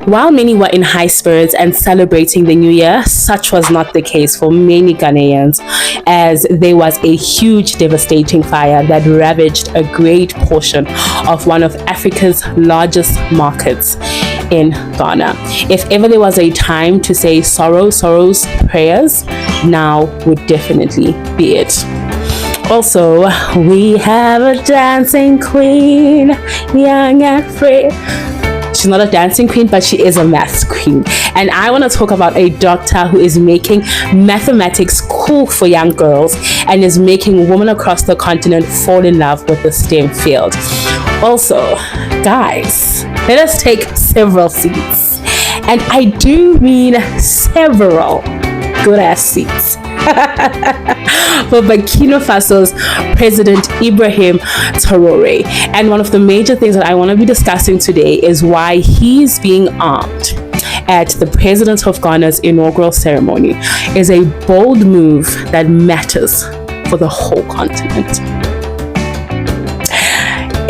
While many were in high spirits and celebrating the new year, such was not the case for many Ghanaians, as there was a huge devastating fire that ravaged a great portion of one of Africa's largest markets in Ghana. If ever there was a time to say sorrow's prayers, now would definitely be it. Also, we have a dancing queen, young and free. She's not a dancing queen, but she is a maths queen. And I want to talk about a doctor who is making mathematics cool for young girls and is making women across the continent fall in love with the STEM field. Also, guys, let us take several seats. And I do mean several good ass seats. For Burkina Faso's President Ibrahim Traoré. And one of the major things that I want to be discussing today is why he's being armed at the President of Ghana's inaugural ceremony is a bold move that matters for the whole continent.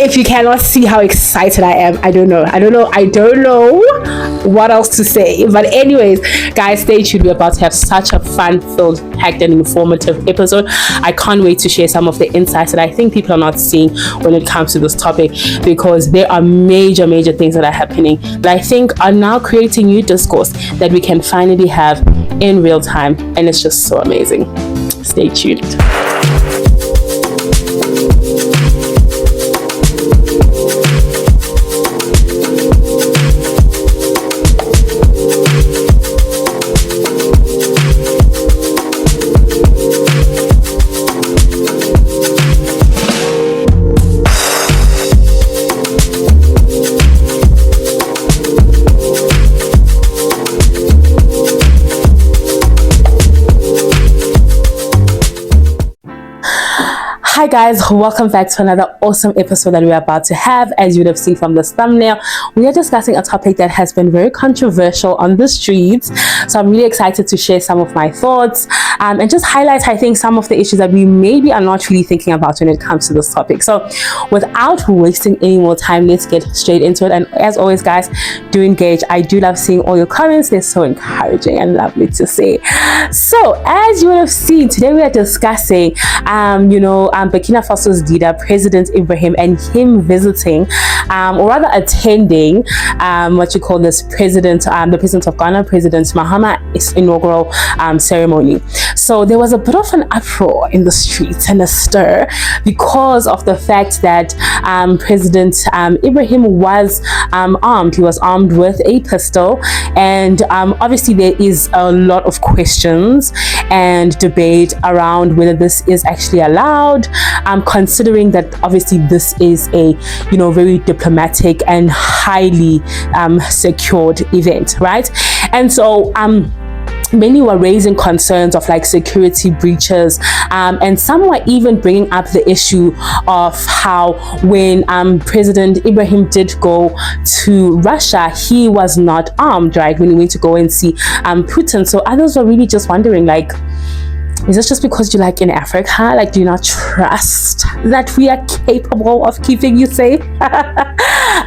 If you cannot see how excited I am, I don't know what else to say. But anyways, guys, stay tuned. We're about to have such a fun-filled, packed and informative episode. I can't wait to share some of the insights that I think people are not seeing when it comes to this topic, because there are major things that are happening that I think are now creating new discourse that we can finally have in real time, and it's just so amazing. Stay tuned. Hi guys, welcome back to another awesome episode that we're about to have. As you would have seen from this thumbnail, we are discussing a topic that has been very controversial on the streets. So I'm really excited to share some of my thoughts and just highlight, I think, some of the issues that we maybe are not really thinking about when it comes to this topic. So without wasting any more time, let's get straight into it. And as always, guys, do engage. I do love seeing all your comments. They're so encouraging and lovely to see. So as you would have seen, today we are discussing Burkina Faso's leader, President Ibrahim, and him visiting, or rather attending, the President of Ghana, President Mahama's inaugural ceremony. So there was a bit of an uproar in the streets and a stir because of the fact that President Ibrahim was armed. He was armed with a pistol, and obviously there is a lot of questions and debate around whether this is actually allowed, considering that obviously this is a very diplomatic and highly secured event, right? And so many were raising concerns of like security breaches, and some were even bringing up the issue of how when President Ibrahim did go to Russia, he was not armed, right, when he went to go and see Putin. So others were really just wondering, like, is this just because you're like in Africa? Like, do you not trust that we are capable of keeping you safe?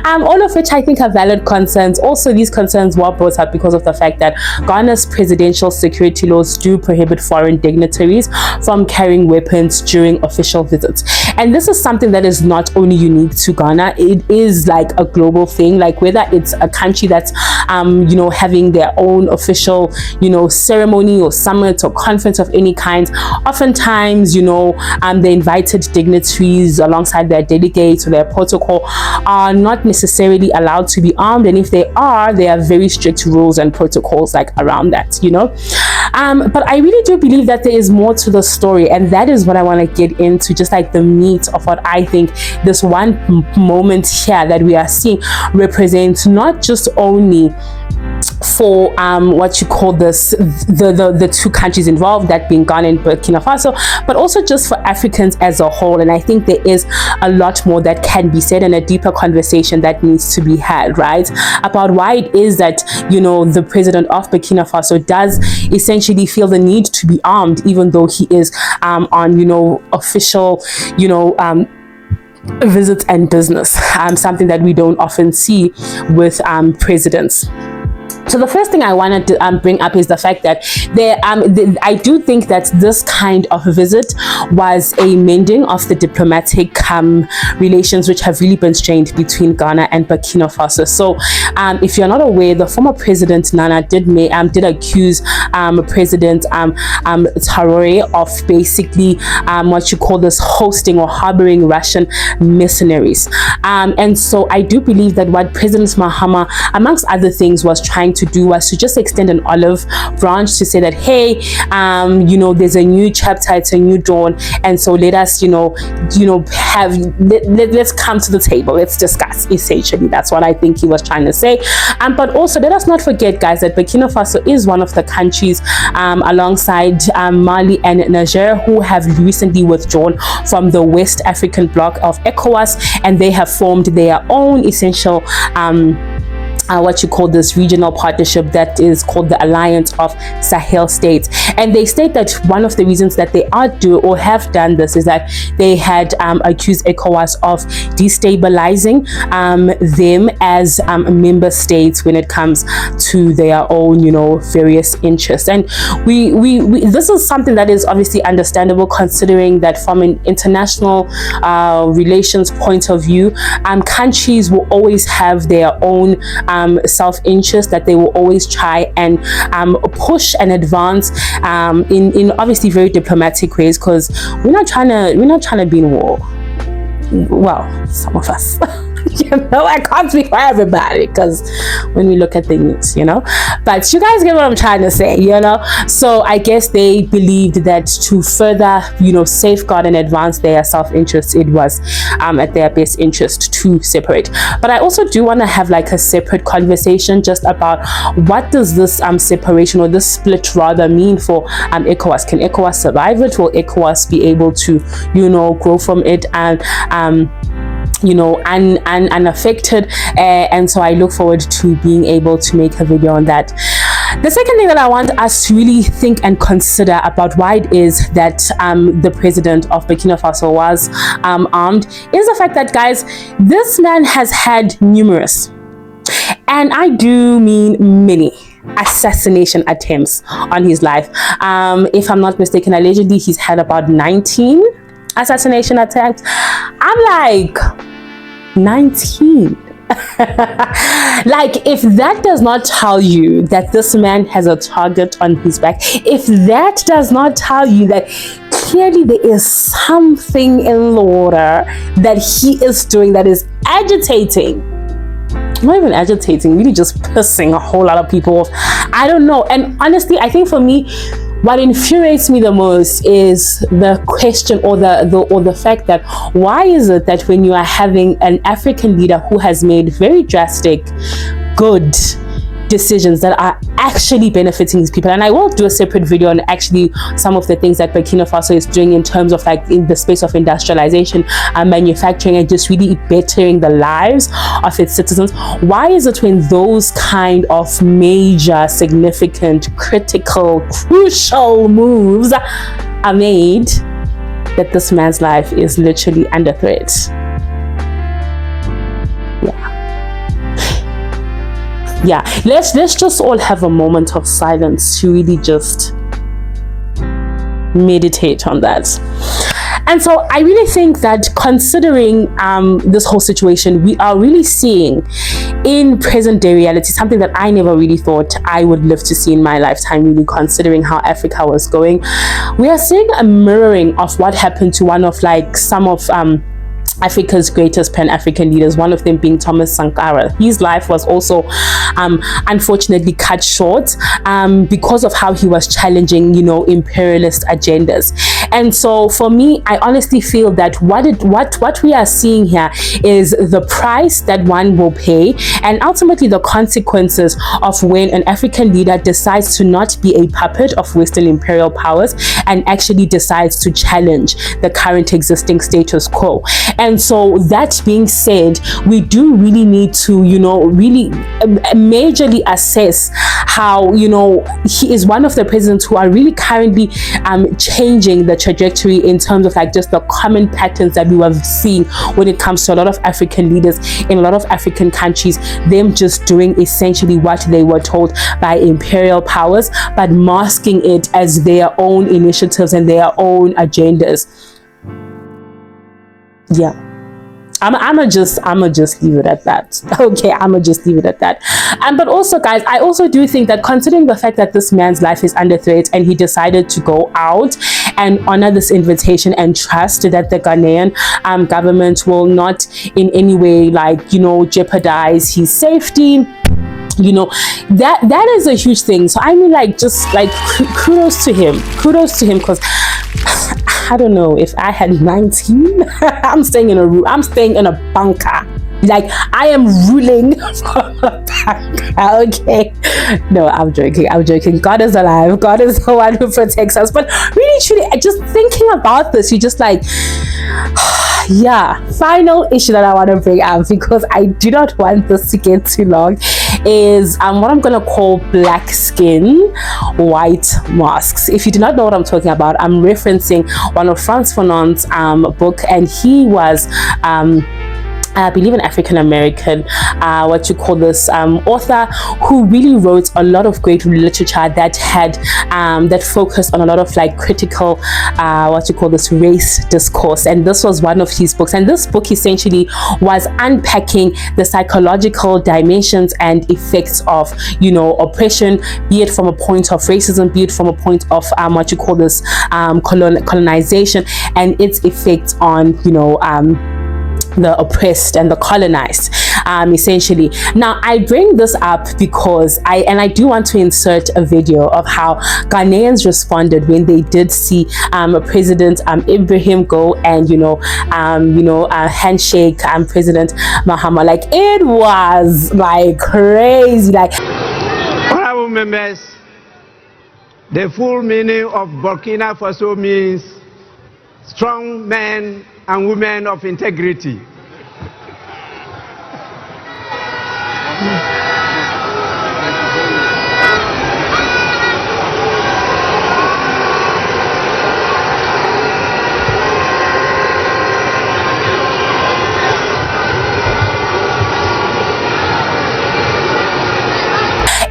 All of which I think are valid concerns. Also, these concerns were brought up because of the fact that Ghana's presidential security laws do prohibit foreign dignitaries from carrying weapons during official visits. And this is something that is not only unique to Ghana, it is like a global thing. Like whether it's a country that's having their own official ceremony or summit or conference of any kind, oftentimes the invited dignitaries alongside their delegates or their protocol are not necessarily allowed to be armed, and if they are, there are very strict rules and protocols like around that, but I really do believe that there is more to the story, and that is what I want to get into, just like the meat of what I think this one moment here that we are seeing represents, not just only for what you call the two countries involved, that being Ghana and Burkina Faso, but also just for Africans as a whole. And I think there is a lot more that can be said and a deeper conversation that needs to be had, right, about why it is that the president of Burkina Faso does essentially feel the need to be armed, even though he is on official visits and business, something that we don't often see with presidents. So the first thing I wanted to bring up is the fact that I do think that this kind of visit was a mending of the diplomatic relations which have really been strained between Ghana and Burkina Faso. So if you're not aware, the former President Nana did accuse President Traoré of basically what you call this hosting or harboring Russian mercenaries. And so I do believe that what President Mahama, amongst other things, was trying to do was to just extend an olive branch to say that, hey, there's a new chapter, it's a new dawn, and so let us let's come to the table, let's discuss. Essentially, that's what I think he was trying to say. But also, let us not forget, guys, that Burkina Faso is one of the countries alongside Mali and Niger who have recently withdrawn from the West African bloc of ECOWAS, and they have formed their own essential what you call this regional partnership that is called the Alliance of Sahel States. And they state that one of the reasons that they have done this is that they had accused ECOWAS of destabilizing them as member states when it comes to their own various interests. And we this is something that is obviously understandable, considering that from an international relations point of view, countries will always have their own self-interest that they will always try and push and advance in obviously very diplomatic ways, because we're not trying to be in war. Well, some of us. I can't speak for everybody, because when we look at the news, but you guys get what I'm trying to say, so I guess they believed that to further safeguard and advance their self-interest, it was at their best interest to separate. But I also do want to have like a separate conversation just about what does this separation, or this split rather, mean for ECOWAS. Can ECOWAS survive it? Will ECOWAS be able to grow from it and unaffected? And so I look forward to being able to make a video on that. The second thing that I want us to really think and consider about why it is that the president of Burkina Faso was armed is the fact that, guys, this man has had numerous, and I do mean many, assassination attempts on his life. If I'm not mistaken, allegedly he's had about 19 assassination attempts. I'm like, 19. Like, if that does not tell you that this man has a target on his back, if that does not tell you that clearly there is something in the water that he is doing that is agitating, not even agitating, really just pissing a whole lot of people off, I don't know. And honestly, I think for me, what infuriates me the most is the question or the fact that why is it that when you are having an African leader who has made very drastic, good decisions that are actually benefiting these people, and I will do a separate video on actually some of the things that Burkina Faso is doing in terms of like in the space of industrialization and manufacturing and just really bettering the lives of its citizens. Why is it when those kind of major, significant, critical, crucial moves are made that this man's life is literally under threat? Yeah, let's just all have a moment of silence to really just meditate on that. And so I really think that, considering this whole situation, we are really seeing in present day reality something that I never really thought I would live to see in my lifetime, really considering how Africa was going. We are seeing a mirroring of what happened to one of like some of Africa's greatest Pan-African leaders, one of them being Thomas Sankara. His life was also unfortunately cut short because of how he was challenging imperialist agendas. And so for me, I honestly feel that what we are seeing here is the price that one will pay, and ultimately the consequences of when an African leader decides to not be a puppet of Western imperial powers and actually decides to challenge the current existing status quo. And so that being said, we do really need to, really majorly assess how, he is one of the presidents who are really currently changing the trajectory in terms of like just the common patterns that we were seeing when it comes to a lot of African leaders in a lot of African countries, them just doing essentially what they were told by imperial powers, but masking it as their own initiatives and their own agendas. Yeah. I'ma just leave it at that. Okay, I'ma just leave it at that. But also, guys, I also do think that considering the fact that this man's life is under threat and he decided to go out and honor this invitation and trust that the Ghanaian government will not in any way jeopardize his safety, that is a huge thing. So I mean, kudos to him, because I don't know, if I had 19, I'm staying in a room, I'm staying in a bunker. Like, I am ruling from a bunker, okay? No, I'm joking. God is alive. God is the one who protects us. But really, truly, just thinking about this, you just yeah. Final issue that I want to bring up, because I do not want this to get too long, is what I'm gonna call black skin, white masks. If you do not know what I'm talking about, I'm referencing one of Frantz Fanon's book, and he was I believe an African American author who really wrote a lot of great literature that had that focused on a lot of critical race discourse. And this was one of his books, and this book essentially was unpacking the psychological dimensions and effects of oppression, be it from a point of racism, be it from a point of colonization and its effects on the oppressed and the colonized, essentially. Now, I bring this up because I do want to insert a video of how Ghanaians responded when they did see President Ibrahim go and handshake President Mahama. It was crazy. Honorable members, the full meaning of Burkina Faso means strong men and women of integrity.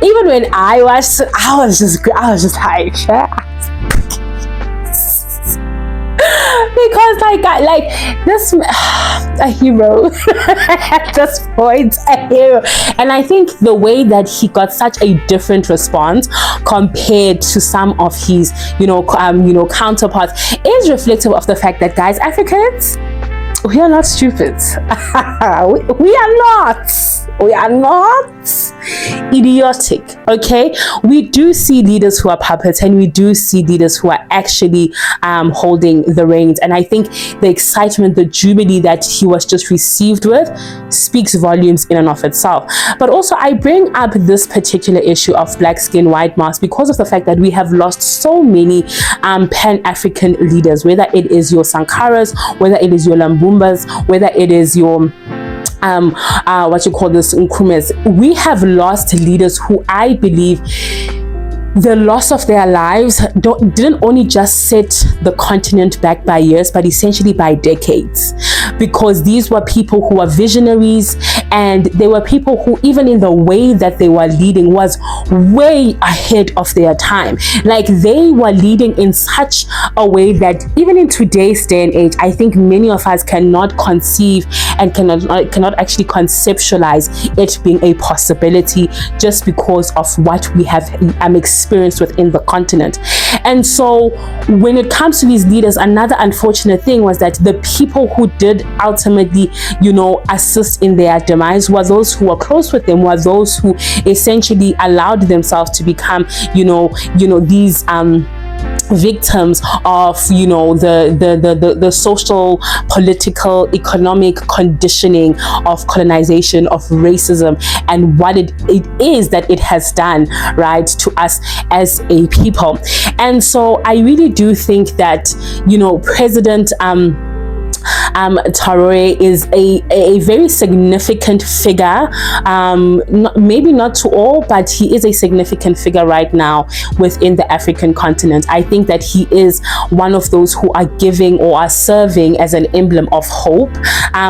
Even when I was just like, because this a hero at this point, a hero. And I think the way that he got such a different response compared to some of his counterparts is reflective of the fact that, guys, Africans, we are not stupid. we are not idiotic, okay? We do see leaders who are puppets, and we do see leaders who are actually holding the reins. And I think the excitement, the jubilee that he was just received with speaks volumes in and of itself. But also, I bring up this particular issue of black skin, white mask because of the fact that we have lost so many Pan-African leaders, whether it is your Sankaras, whether it is your Lambumbas, whether it is your Nkrumahs. We have lost leaders who I believe the loss of their lives didn't only just set the continent back by years, but essentially by decades, because these were people who were visionaries, and they were people who, even in the way that they were leading, was way ahead of their time. They were leading in such a way that even in today's day and age, I think many of us cannot conceive and cannot actually conceptualize it being a possibility, just because of what we have experienced within the continent. And so when it comes to these leaders, another unfortunate thing was that the people who did ultimately assist in their demise were those who were close with them, were those who essentially allowed themselves to become these victims of the social, political, economic conditioning of colonization, of racism, and what it is that it has done to us as a people. And so I really do think that President Traoré is a very significant figure, maybe not to all, but he is a significant figure right now within the African continent. I think that he is one of those who are giving or are serving as an emblem of hope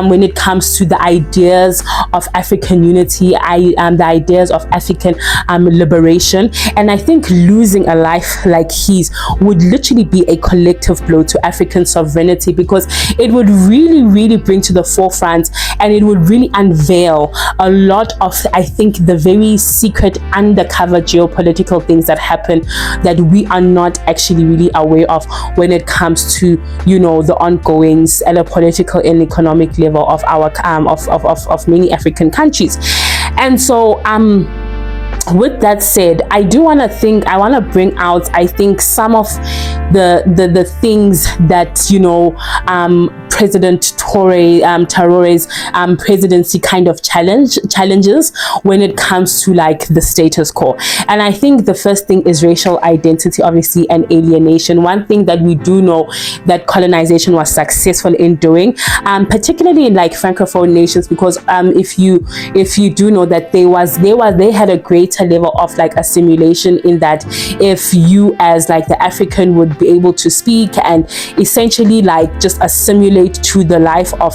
when it comes to the ideas of African unity, the ideas of African liberation. And I think losing a life like his would literally be a collective blow to African sovereignty, because it would really bring to the forefront, and it would really unveil a lot of, I think, the very secret undercover geopolitical things that happen that we are not actually really aware of when it comes to, you know, the ongoings at a political and economic level of our of many African countries. And so with that said, I want to bring out, I think, some of the things that, you know, President Traoré's presidency kind of challenges when it comes to like the status quo. And I think the first thing is racial identity, obviously, and alienation. One thing that we do know that colonization was successful in doing, particularly in like Francophone nations, because if you do know that they had a greater level of like assimilation, in that if you as like the African would be able to speak and essentially like just assimilate to the life of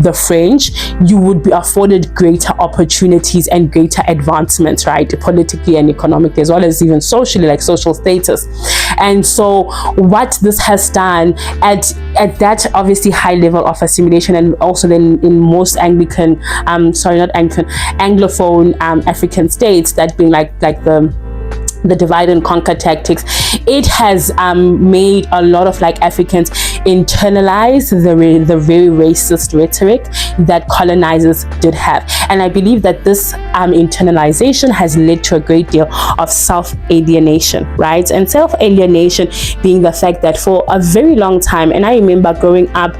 the French, you would be afforded greater opportunities and greater advancements, right, politically and economically, as well as even socially, like social status. And so what this has done at that obviously high level of assimilation, and also then in most Anglophone African states, that being like the divide and conquer tactics, it has made a lot of like Africans internalize the very racist rhetoric that colonizers did have. And I believe that this internalization has led to a great deal of self-alienation, right? And self-alienation being the fact that for a very long time, and I remember growing up,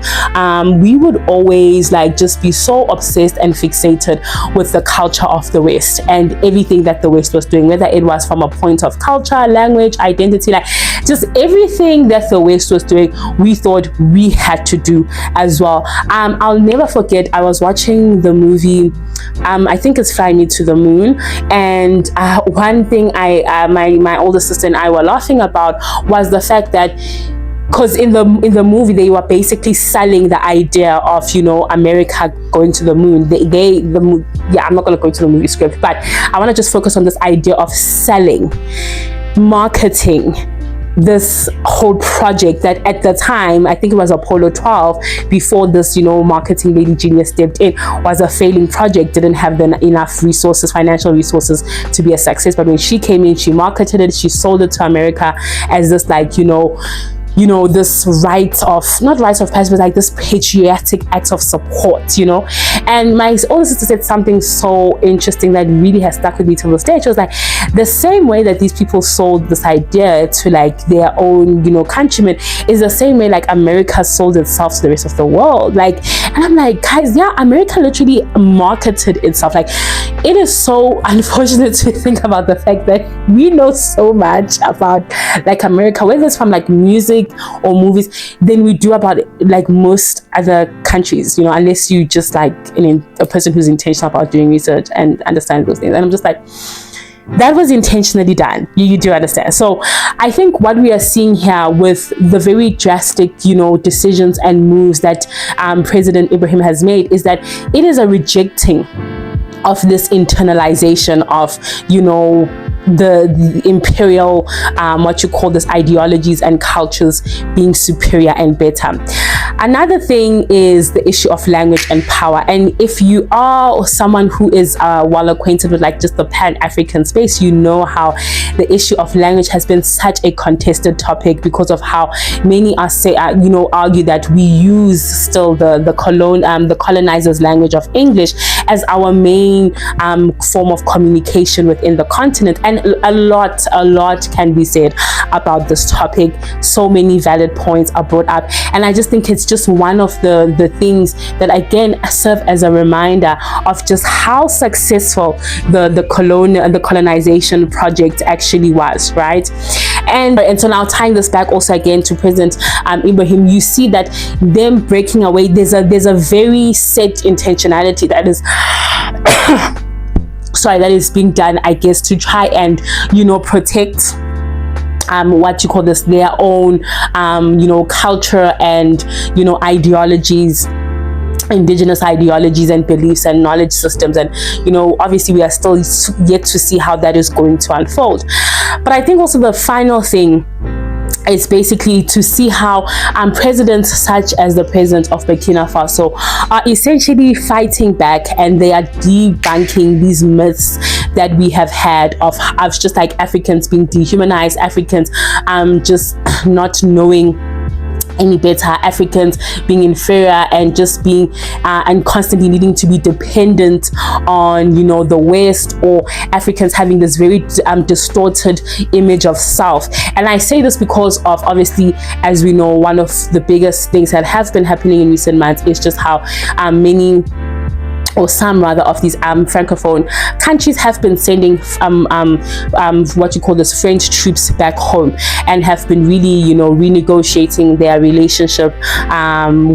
we would always like just be so obsessed and fixated with the culture of the West and everything that the West was doing, whether it was from a point of culture, language, identity, like just everything that the West was doing, we thought we had to do as well. I'll never forget, I was watching the movie, I think it's Fly Me to the Moon, and one thing my older sister and I were laughing about was the fact that, because in the movie they were basically selling the idea of, you know, America going to the moon. I'm not going to go into the movie script, but I want to just focus on this idea of selling, marketing this whole project that at the time, I think it was Apollo 12, before this, you know, marketing lady genius stepped in, was a failing project, didn't have enough resources, financial resources to be a success. But when she came in, she marketed it, she sold it to America as this, like, you know, this not rites of passage, but like this patriotic act of support, you know. And my older sister said something so interesting that really has stuck with me till this day. She was like, the same way that these people sold this idea to like their own, you know, countrymen, is the same way like America sold itself to the rest of the world. Like, and I'm like, guys, yeah, America literally marketed itself. Like, it is so unfortunate to think about the fact that we know so much about like America, whether it's from like music or movies, than we do about like most other countries, you know, unless you just like a person who's intentional about doing research and understand those things. And I'm just like, that was intentionally done. You do understand. So I think what we are seeing here with the very drastic, you know, decisions and moves that President Ibrahim has made is that it is a rejecting of this internalization of, you know, the imperial what you call this ideologies and cultures being superior and better. Another thing is the issue of language and power. And if you are someone who is well acquainted with like just the pan-African space, you know how the issue of language has been such a contested topic because of how many are argue that we use still the colonizers' language of English as our main form of communication within the continent. And a lot can be said about this topic. So many valid points are brought up, and I just think it's just one of the things that again serve as a reminder of just how successful the colonization project actually was, right? And so now tying this back also again to President Ibrahim, you see that them breaking away, there's a very set intentionality that is sorry, that is being done, I guess, to try and, you know, protect what you call this, their own you know, culture and, you know, ideologies, indigenous ideologies and beliefs and knowledge systems. And, you know, obviously we are still yet to see how that is going to unfold. But I think also the final thing is basically to see how presidents such as the president of Burkina Faso are essentially fighting back, and they are debunking these myths that we have had of just like Africans being dehumanized, Africans just not knowing any better, Africans being inferior, and just being and constantly needing to be dependent on, you know, the West, or Africans having this very distorted image of self. And I say this because of, obviously, as we know, one of the biggest things that has been happening in recent months is just how many, or some rather, of these francophone countries have been sending what you call this, French troops back home, and have been really, you know, renegotiating their relationship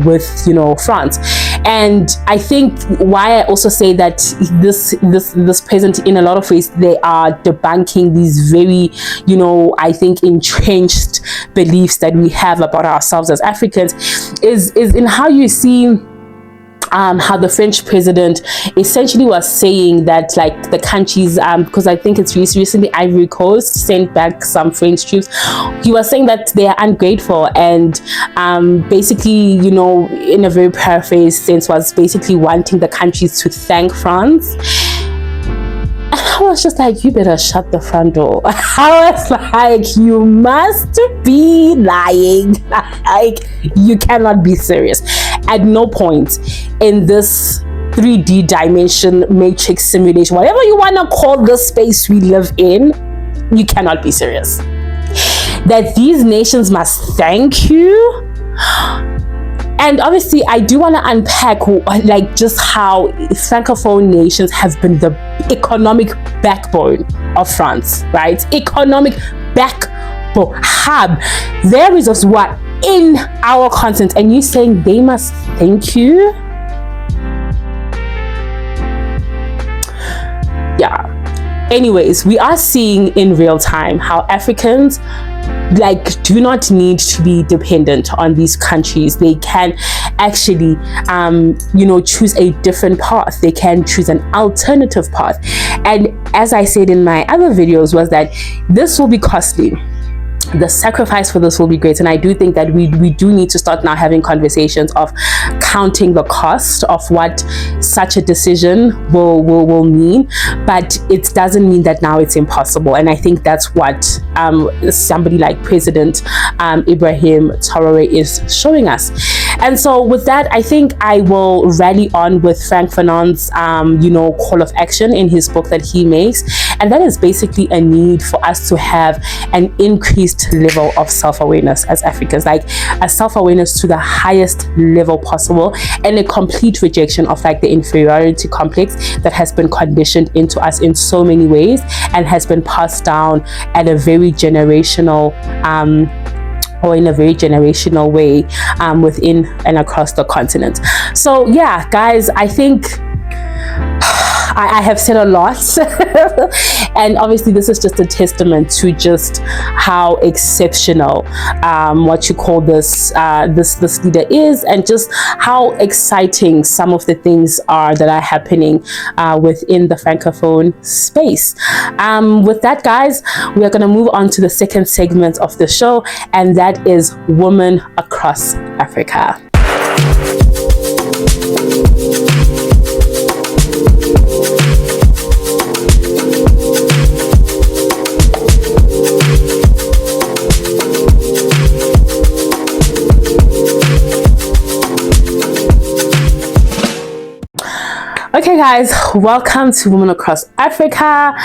with, you know, France. And I think why I also say that this president, in a lot of ways, they are debunking these very, you know, I think entrenched beliefs that we have about ourselves as Africans, is in how you see how the French president essentially was saying that, like, the countries, because I think it's recently Ivory Coast sent back some French troops, he was saying that they are ungrateful, and basically, you know, in a very paraphrased sense, was basically wanting the countries to thank France. I was just like, you better shut the front door. I was like, you must be lying. Like, you cannot be serious. At no point in this 3D dimension matrix simulation, whatever you want to call the space we live in, you cannot be serious. That these nations must thank you. And obviously, I do want to unpack, like, just how francophone nations have been the economic backbone of France, right? Economic backbone, hub. Their resources were in our continent, and you saying they must thank you? Yeah. Anyways, we are seeing in real time how Africans, like, do not need to be dependent on these countries. They can actually you know, choose a different path. They can choose an alternative path. And as I said in my other videos, was that this will be costly. The sacrifice for this will be great, and I do think that we do need to start now having conversations of counting the cost of what such a decision will mean. But it doesn't mean that now it's impossible, and I think that's what somebody like President Ibrahim Traoré is showing us. And so with that, I think I will rally on with Frank Fanon's you know, call of action in his book that he makes, and that is basically a need for us to have an increased level of self-awareness as Africans, like a self-awareness to the highest level possible, and a complete rejection of, like, the inferiority complex that has been conditioned into us in so many ways, and has been passed down at a very generational or in a very generational way within and across the continent. So yeah, guys, I think I have said a lot and obviously this is just a testament to just how exceptional what you call this this leader is, and just how exciting some of the things are that are happening within the francophone space. With that, guys, we are going to move on to the second segment of the show, and that is Women Across Africa. Okay, Hey guys, welcome to Women Across Africa.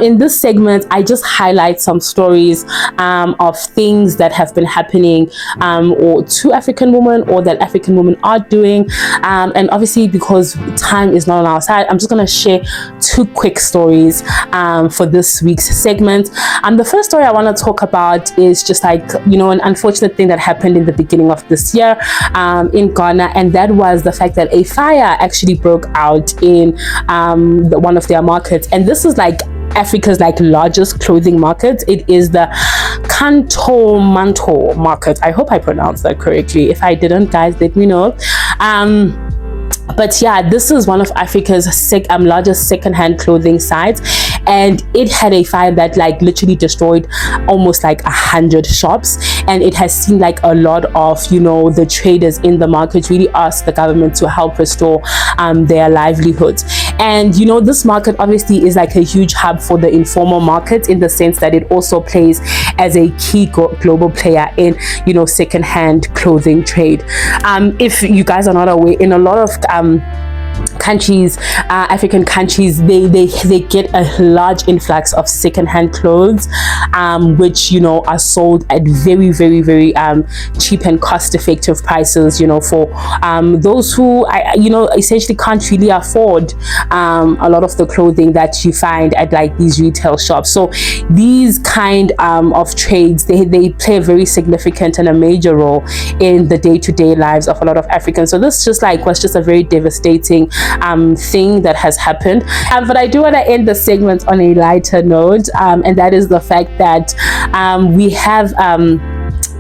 In this segment, I just highlight some stories of things that have been happening or to African women or that African women are doing. And obviously, because time is not on our side, I'm just going to share two quick stories for this week's segment. The first story I want to talk about is just like, you know, an unfortunate thing that happened in the beginning of this year in Ghana, and that was the fact that a fire actually broke out in one of their markets. And this is like Africa's like largest clothing market. It is the Kantamanto Market. I hope I pronounced that correctly. If I didn't, guys, let me know. But yeah, this is one of Africa's largest second-hand clothing sites, and it had a fire that like literally destroyed almost like 100 shops, and it has seen like a lot of, you know, the traders in the market really ask the government to help restore their livelihoods. And you know, this market obviously is like a huge hub for the informal market, in the sense that it also plays as a key global player in, you know, second-hand clothing trade. If you guys are not aware, in a lot of countries, African countries, they get a large influx of second-hand clothes, which, you know, are sold at very cheap and cost-effective prices, you know, for those who you know, essentially can't really afford a lot of the clothing that you find at like these retail shops. So these kind of trades, they play a very significant and a major role in the day-to-day lives of a lot of Africans. So this just like was just a very devastating thing that has happened, but I do want to end the segment on a lighter note, and that is the fact that we have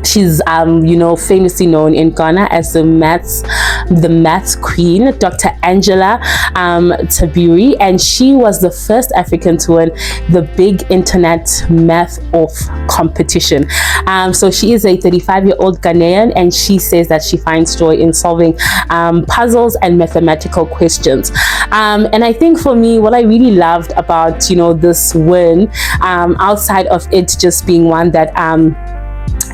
she's you know, famously known in Ghana as the maths queen, Dr. Angela Tabiri, and she was the first African to win the big internet math off competition. So she is a 35-year-old Ghanaian, and she says that she finds joy in solving puzzles and mathematical questions. And I think for me, what I really loved about, you know, this win, outside of it just being one that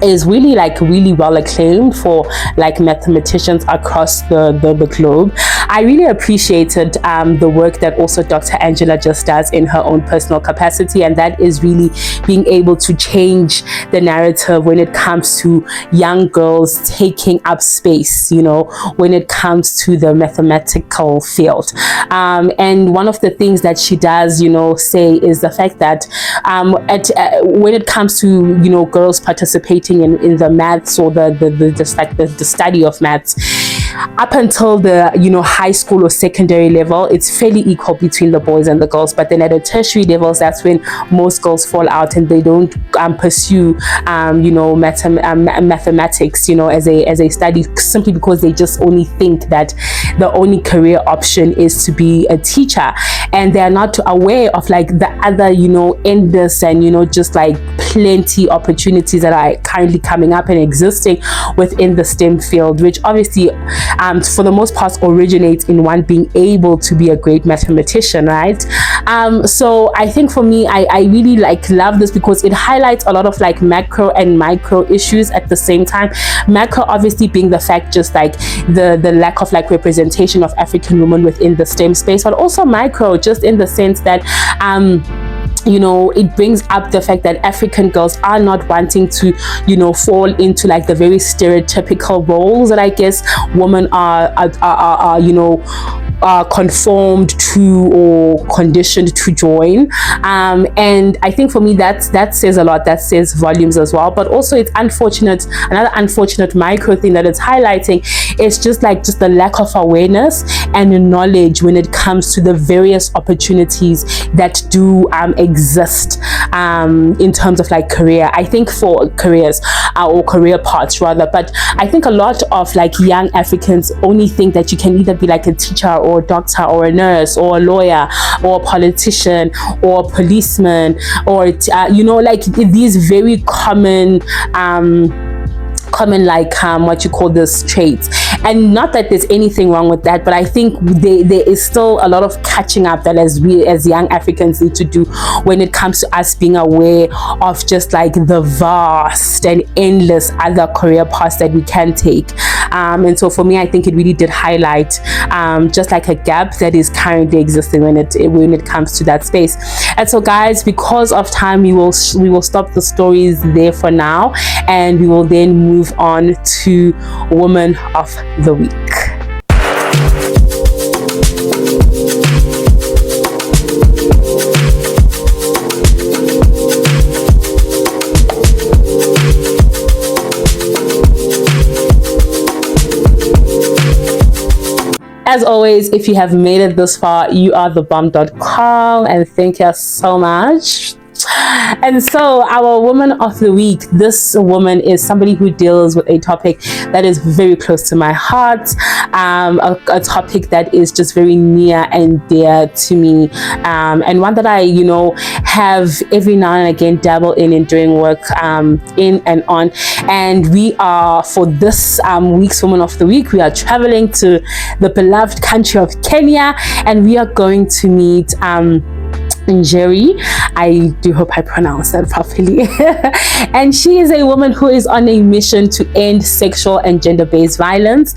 is really well acclaimed for like mathematicians across the globe, I really appreciated the work that also Dr. Angela just does in her own personal capacity, and that is really being able to change the narrative when it comes to young girls taking up space, you know, when it comes to the mathematical field. And one of the things that she does, you know, say is the fact that when it comes to, you know, girls participating in the maths or the study of maths, up until the, you know, high school or secondary level, it's fairly equal between the boys and the girls. But then at the tertiary levels, that's when most girls fall out and they don't pursue you know, mathematics, you know, as a study, simply because they just only think that the only career option is to be a teacher, and they are not aware of like the other, you know, endless and, you know, just like plenty opportunities that are currently coming up and existing within the STEM field, which obviously for the most part originates in one being able to be a great mathematician, right? So I think for me, I really like love this because it highlights a lot of like macro and micro issues at the same time. Macro obviously being the fact just like the lack of like representation of African women within the STEM space, but also micro just in the sense that you know, it brings up the fact that African girls are not wanting to, you know, fall into like the very stereotypical roles that I guess women are you know, conformed to or conditioned to join. And I think for me that says a lot, that says volumes as well. But also it's unfortunate, another unfortunate micro thing that it's highlighting is just the lack of awareness and knowledge when it comes to the various opportunities that do exist in terms of like career. I think for careers or career paths rather, but I think a lot of like young Africans only think that you can either be like a teacher or a doctor or a nurse or a lawyer or a politician or a policeman or you know, like these very common like what you call this traits. And not that there's anything wrong with that, but I think there is still a lot of catching up that as we as young Africans need to do when it comes to us being aware of just like the vast and endless other career paths that we can take. And so for me, I think it really did highlight just like a gap that is currently existing when it comes to that space. And so guys, because of time, we will stop the stories there for now, and we will then move on to Woman of the Week. As always, if you have made it this far, you are the bomb.com, and thank you so much. And so our Woman of the Week, this woman is somebody who deals with a topic that is very close to my heart, a topic that is just very near and dear to me, and one that I have every now and again dabble in doing work in and on. And we are, for this week's Woman of the Week, we are traveling to the beloved country of Kenya, and we are going to meet Njeri. I do hope I pronounced that properly. And she is a woman who is on a mission to end sexual and gender-based violence.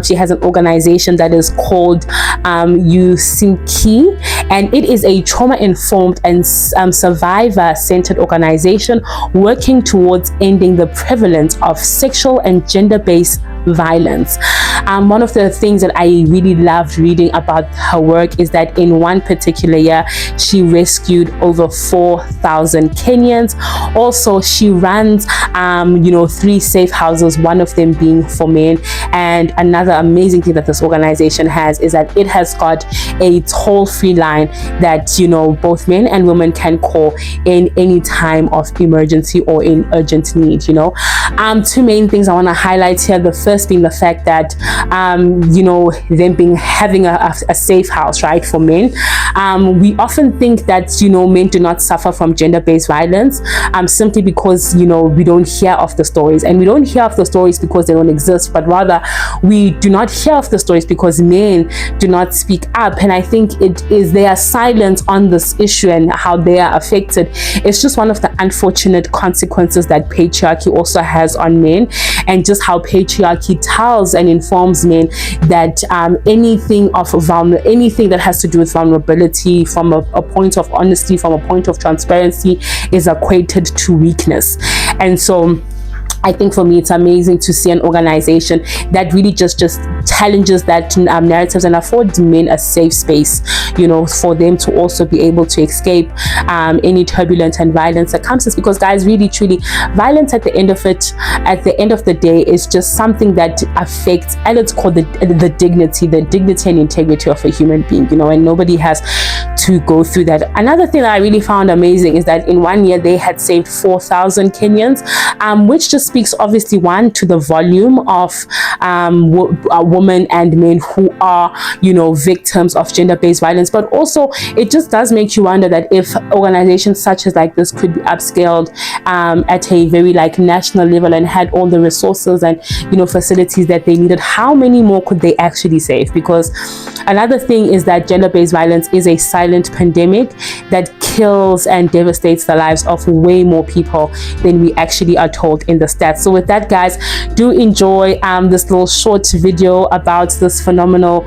She has an organization that is called USINKI, and it is a trauma-informed and survivor-centered organization working towards ending the prevalence of sexual and gender-based violence. One of the things that I really loved reading about her work is that in one particular year, she rescued over 4,000 Kenyans. Also, she runs 3 safe houses, one of them being for men. And another amazing thing that this organization has is that it has got a toll-free line that both men and women can call in any time of emergency or in urgent need. Two main things I want to highlight here. The first being the fact that them having a safe house, right, for men. We often think that men do not suffer from gender-based violence simply because we don't hear of the stories, and we don't hear of the stories because they don't exist, but rather we do not hear of the stories because men do not speak up. And I think it is their silence on this issue and how they are affected. It's just one of the unfortunate consequences that patriarchy also has on men, and just how patriarchy tells and informs men that anything that has to do with vulnerability from a point of honesty, from a point of transparency, is equated to weakness. And so I think for me, it's amazing to see an organization that really just challenges that narratives and affords men a safe space, for them to also be able to escape any turbulent and violent circumstances. Because guys, really truly, violence at the end of the day is just something that affects, and it's called the dignity and integrity of a human being, and nobody has to go through that. Another thing that I really found amazing is that in 1 year they had saved 4,000 Kenyans, which just speaks obviously, one, to the volume of women and men who are victims of gender-based violence, but also it just does make you wonder that if organizations such as like this could be upscaled at a very national level and had all the resources and facilities that they needed, how many more could they actually save? Because another thing is that gender-based violence is a silent pandemic that kills and devastates the lives of way more people than we actually are told in the stats. So with that, guys, do enjoy this little short video about this phenomenal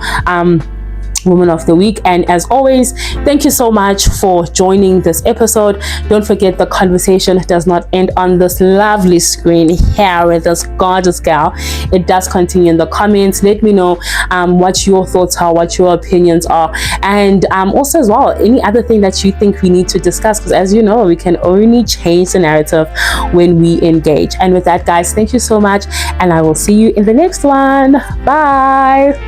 Woman of the Week. And as always, thank you so much for joining this episode. Don't forget, the conversation does not end on this lovely screen here with this gorgeous gal. It does continue in the comments. Let me know what your thoughts are, what your opinions are, and also as well any other thing that you think we need to discuss, because as you know, we can only change the narrative when we engage. And with that, guys, thank you so much, and I will see you in the next one. Bye.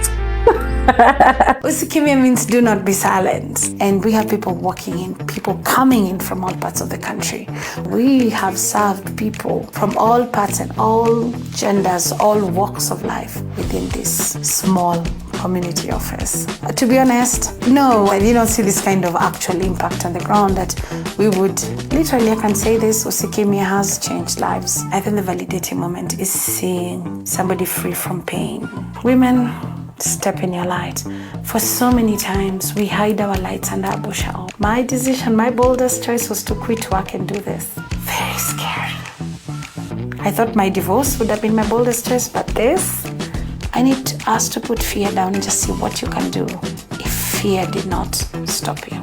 Usikimia means do not be silent, and we have people walking in, people coming in from all parts of the country. We have served people from all parts and all genders, all walks of life within this small community office. To be honest, no, I did not see this kind of actual impact on the ground that we would literally, I can say this, Usikimia has changed lives. I think the validating moment is seeing somebody free from pain. Women, step in your light. For so many times, we hide our lights under our bushel. My decision, my boldest choice was to quit work and do this. Very scary. I thought my divorce would have been my boldest choice, but this, I need us to put fear down and just see what you can do if fear did not stop you.